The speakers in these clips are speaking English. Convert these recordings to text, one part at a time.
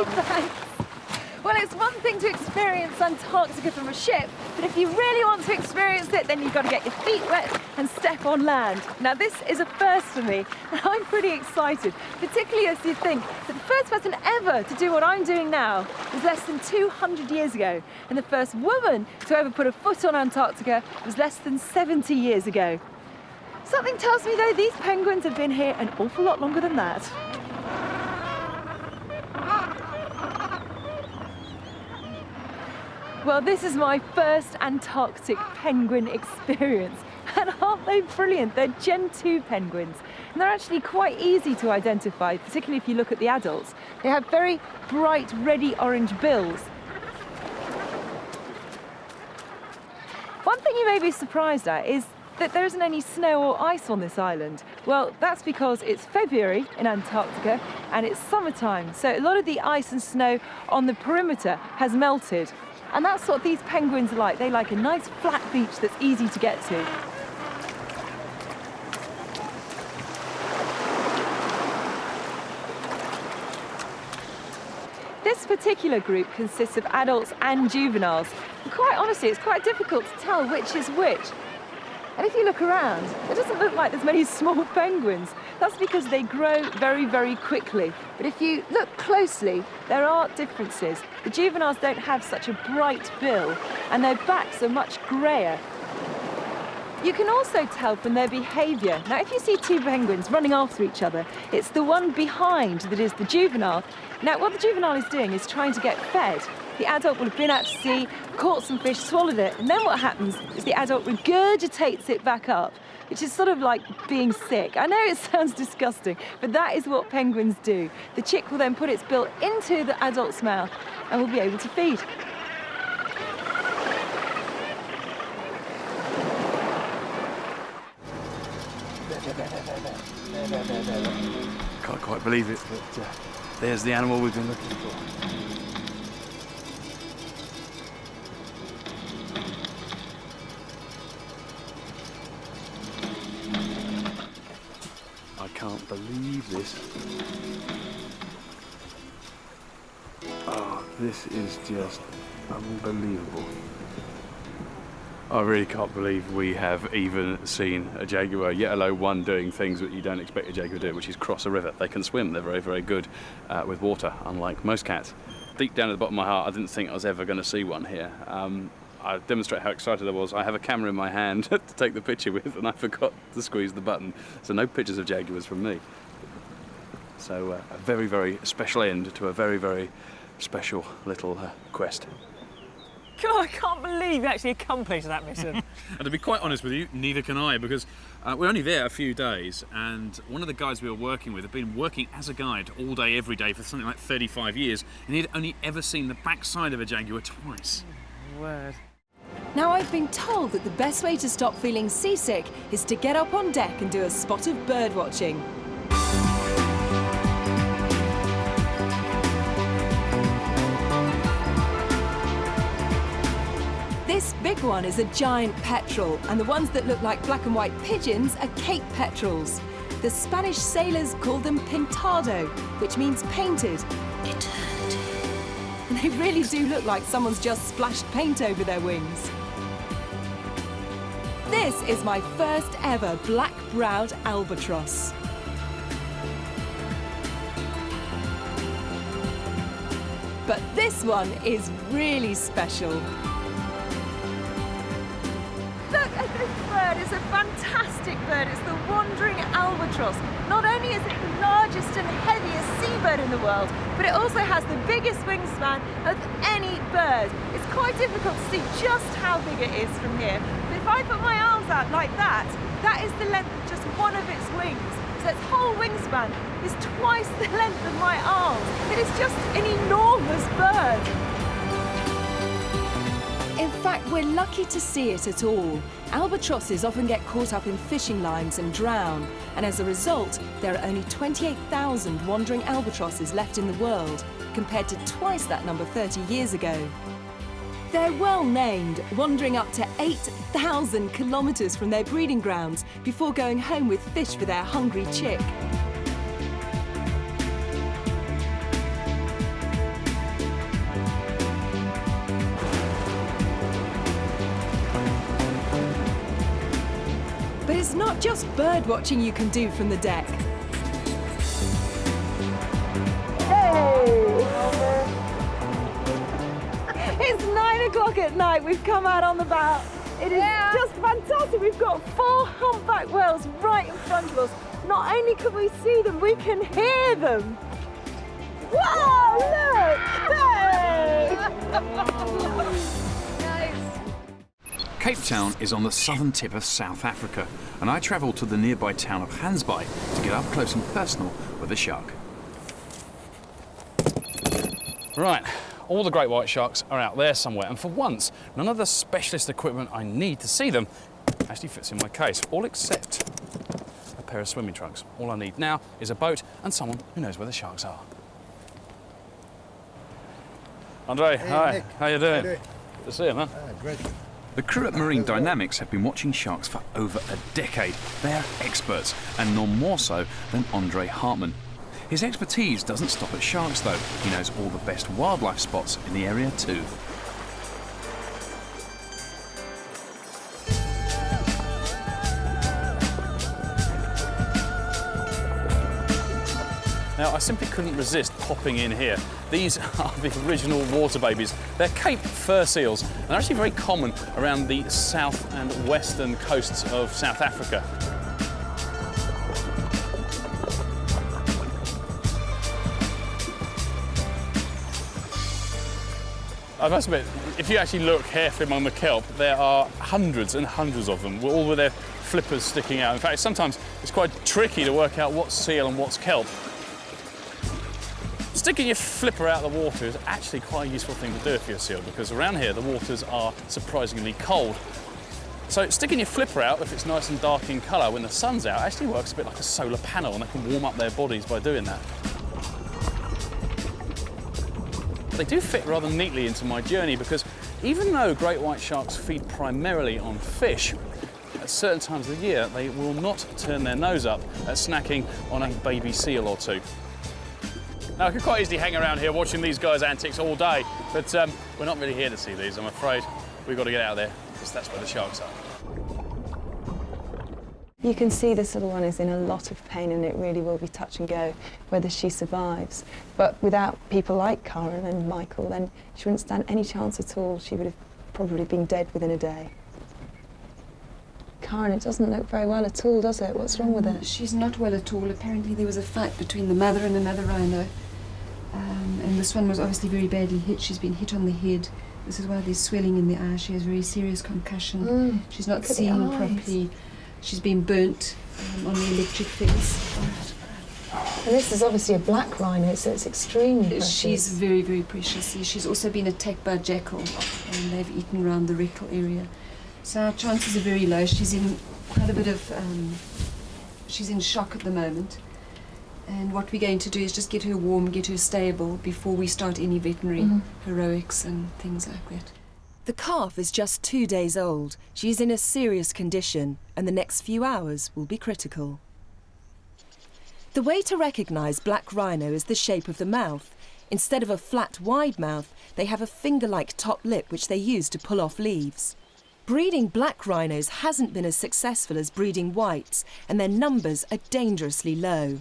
Thanks. Well, it's one thing to experience Antarctica from a ship, but if you really want to experience it, then you've got to get your feet wet and step on land. Now, this is a first for me, and I'm pretty excited, particularly as you think that the first person ever to do what I'm doing now was less than 200 years ago, and the first woman to ever put a foot on Antarctica was less than 70 years ago. Something tells me, though, these penguins have been here an awful lot longer than that. Well, this is my first Antarctic penguin experience, and aren't they brilliant? They're Gen 2 penguins, and they're actually quite easy to identify, particularly if you look at the adults. They have very bright reddy orange bills. One thing you may be surprised at is that there isn't any snow or ice on this island. Well, that's because it's February in Antarctica and it's summertime, so a lot of the ice and snow on the perimeter has melted. And that's what these penguins like. They like a nice flat beach that's easy to get to. This particular group consists of adults and juveniles. And quite honestly, it's quite difficult to tell which is which. And if you look around, it doesn't look like there's many small penguins. That's because they grow very, very quickly. But if you look closely, there are differences. The juveniles don't have such a bright bill, and their backs are much greyer. You can also tell from their behaviour. Now, if you see two penguins running after each other, it's the one behind that is the juvenile. Now, what the juvenile is doing is trying to get fed. The adult will have been out to sea, caught some fish, swallowed it, and then what happens is the adult regurgitates it back up, which is sort of like being sick. I know it sounds disgusting, but that is what penguins do. The chick will then put its bill into the adult's mouth and will be able to feed. Can't quite believe it, but there's the animal we've been looking for. I can't believe this. Oh, this is just unbelievable. I really can't believe we have even seen a jaguar, yet alone one doing things that you don't expect a jaguar to do, which is cross a river. They can swim, they're very, very good with water, unlike most cats. Deep down at the bottom of my heart, I didn't think I was ever going to see one here. I demonstrate how excited I was. I have a camera in my hand to take the picture with, and I forgot to squeeze the button, so no pictures of jaguars from me. So a very, very special end to a very, very special little quest. God, I can't believe you actually accomplished that mission. And to be quite honest with you, neither can I, because we're only there a few days, and one of the guys we were working with had been working as a guide all day, every day for something like 35 years, and he'd only ever seen the backside of a jaguar twice. Oh, word. Now, I've been told that the best way to stop feeling seasick is to get up on deck and do a spot of bird watching. This big one is a giant petrel, and the ones that look like black and white pigeons are Cape petrels. The Spanish sailors called them pintado, which means painted. Eternity. And they really do look like someone's just splashed paint over their wings. This is my first ever black-browed albatross. But this one is really special. Look at this bird, it's a fantastic bird. It's the wandering albatross. Not only is it the largest and heaviest seabird in the world, but it also has the biggest wingspan of any bird. It's quite difficult to see just how big it is from here. But if I put my arms out like that, that is the length of just one of its wings. So its whole wingspan is twice the length of my arms. It is just an enormous bird. In fact, we're lucky to see it at all. Albatrosses often get caught up in fishing lines and drown, and as a result, there are only 28,000 wandering albatrosses left in the world, compared to twice that number 30 years ago. They're well named, wandering up to 8,000 kilometres from their breeding grounds before going home with fish for their hungry chick. not just bird watching you can do from the deck. Hey! It's 9 o'clock at night. We've come out on the bow. It is just fantastic. We've got 4 humpback whales right in front of us. Not only can we see them, we can hear them. Wow, look! Hey! Cape Town is on the southern tip of South Africa, and I travelled to the nearby town of Hansby to get up close and personal with a shark. Right, all the great white sharks are out there somewhere, and for once, none of the specialist equipment I need to see them actually fits in my case, all except a pair of swimming trunks. All I need now is a boat and someone who knows where the sharks are. Andre, Hey, hi, Nick. how you doing? How you doing? Good to see you, man. Great. The crew at Marine Dynamics have been watching sharks for over a decade. They're experts, and none more so than Andre Hartman. His expertise doesn't stop at sharks, though. He knows all the best wildlife spots in the area, too. Now, I simply couldn't resist popping in here. These are the original water babies. They're Cape fur seals, and they're actually very common around the south and western coasts of South Africa. I must admit, if you actually look carefully among the kelp, there are hundreds and hundreds of them, all with their flippers sticking out. In fact, sometimes it's quite tricky to work out what's seal and what's kelp. Sticking your flipper out of the water is actually quite a useful thing to do if you're a seal, because around here the waters are surprisingly cold. So sticking your flipper out, if it's nice and dark in colour when the sun's out, actually works a bit like a solar panel, and they can warm up their bodies by doing that. They do fit rather neatly into my journey, because even though great white sharks feed primarily on fish, at certain times of the year they will not turn their nose up at snacking on a baby seal or two. Now, I could quite easily hang around here watching these guys' antics all day, but we're not really here to see these, I'm afraid. We've got to get out of there, because that's where the sharks are. You can see this little one is in a lot of pain, and it really will be touch and go whether she survives. But without people like Karen and Michael, then she wouldn't stand any chance at all. She would have probably been dead within a day. Karen, it doesn't look very well at all, does it? What's wrong with it? She's not well at all. Apparently there was a fight between the mother and another rhino. And this one was obviously very badly hit. She's been hit on the head. This is why there's swelling in the eye. She has very serious concussion. She's not seeing properly. She's been burnt on the electric fence. And this is obviously a black rhino, so it's extremely precious. She's very, very precious. She's also been attacked by a jackal, and they've eaten around the rectal area. So our chances are very low. She's in quite a bit of, she's in shock at the moment. And what we're going to do is just get her warm, get her stable before we start any veterinary heroics and things like that. The calf is just 2 days old. She's in a serious condition, and the next few hours will be critical. The way to recognise black rhino is the shape of the mouth. Instead of a flat, wide mouth, they have a finger-like top lip which they use to pull off leaves. Breeding black rhinos hasn't been as successful as breeding whites, and their numbers are dangerously low.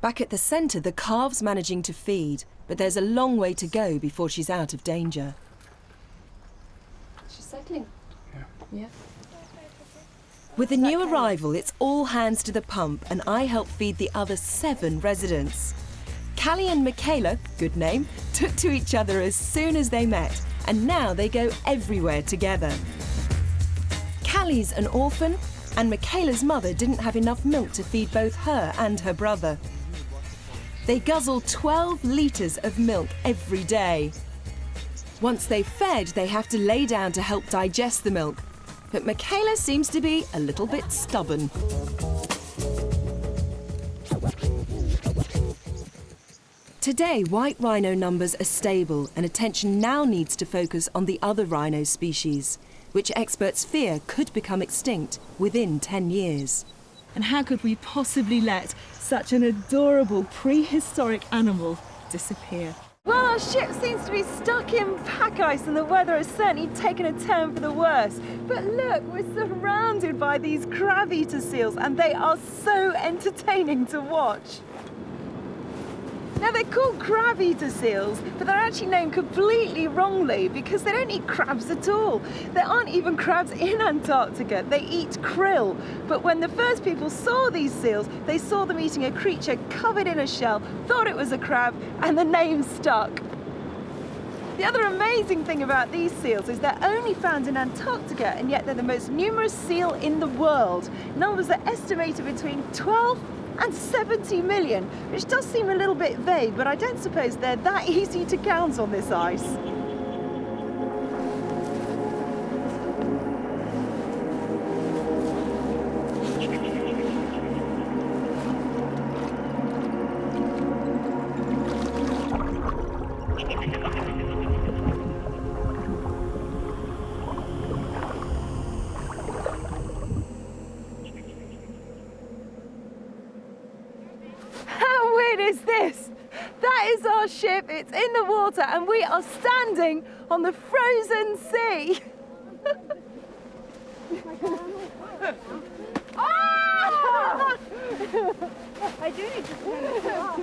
Back at the centre, the calf's managing to feed, but there's a long way to go before she's out of danger. She's settling. Yeah. With the new arrival, it's all hands to the pump, and I help feed the other 7 residents. Callie and Michaela, good name, took to each other as soon as they met, and now they go everywhere together. Callie's an orphan, and Michaela's mother didn't have enough milk to feed both her and her brother. They guzzle 12 litres of milk every day. Once they've fed, they have to lay down to help digest the milk. But Michaela seems to be a little bit stubborn. Today, white rhino numbers are stable, and attention now needs to focus on the other rhino species, which experts fear could become extinct within 10 years. And how could we possibly let such an adorable prehistoric animal disappear? Well, our ship seems to be stuck in pack ice and the weather has certainly taken a turn for the worse. But look, we're surrounded by these crab-eater seals and they are so entertaining to watch. Now, they're called crab-eater seals, but they're actually named completely wrongly because they don't eat crabs at all. There aren't even crabs in Antarctica. They eat krill. But when the first people saw these seals, they saw them eating a creature covered in a shell, thought it was a crab, and the name stuck. The other amazing thing about these seals is they're only found in Antarctica, and yet they're the most numerous seal in the world. Numbers are estimated between 12 and 70 million, which does seem a little bit vague, but I don't suppose they're that easy to count on this ice. How weird is this? That is our ship, it's in the water, and we are standing on the frozen sea. Ah! I do need to turn it off.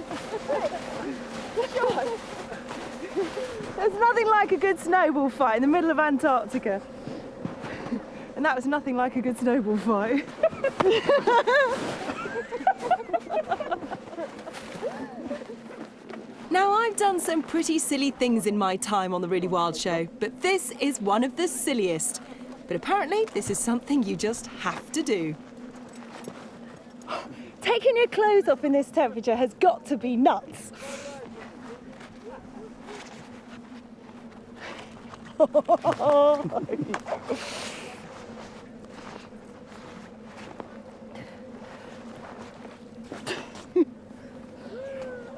There's nothing like a good snowball fight in the middle of Antarctica. And that was nothing like a good snowball fight. Now, I've done some pretty silly things in my time on The Really Wild Show, but this is one of the silliest. But apparently, this is something you just have to do. Taking your clothes off in this temperature has got to be nuts.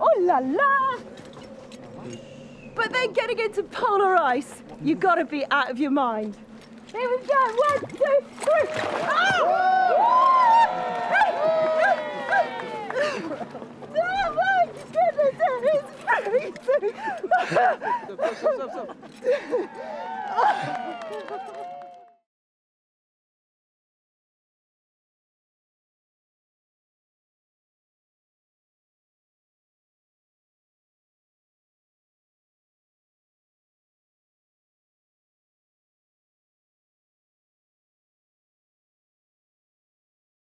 Oh la la! But then getting into polar ice, you've got to be out of your mind. Here we go, 1, 2, 3. Oh my goodness, it is freezing! Stop.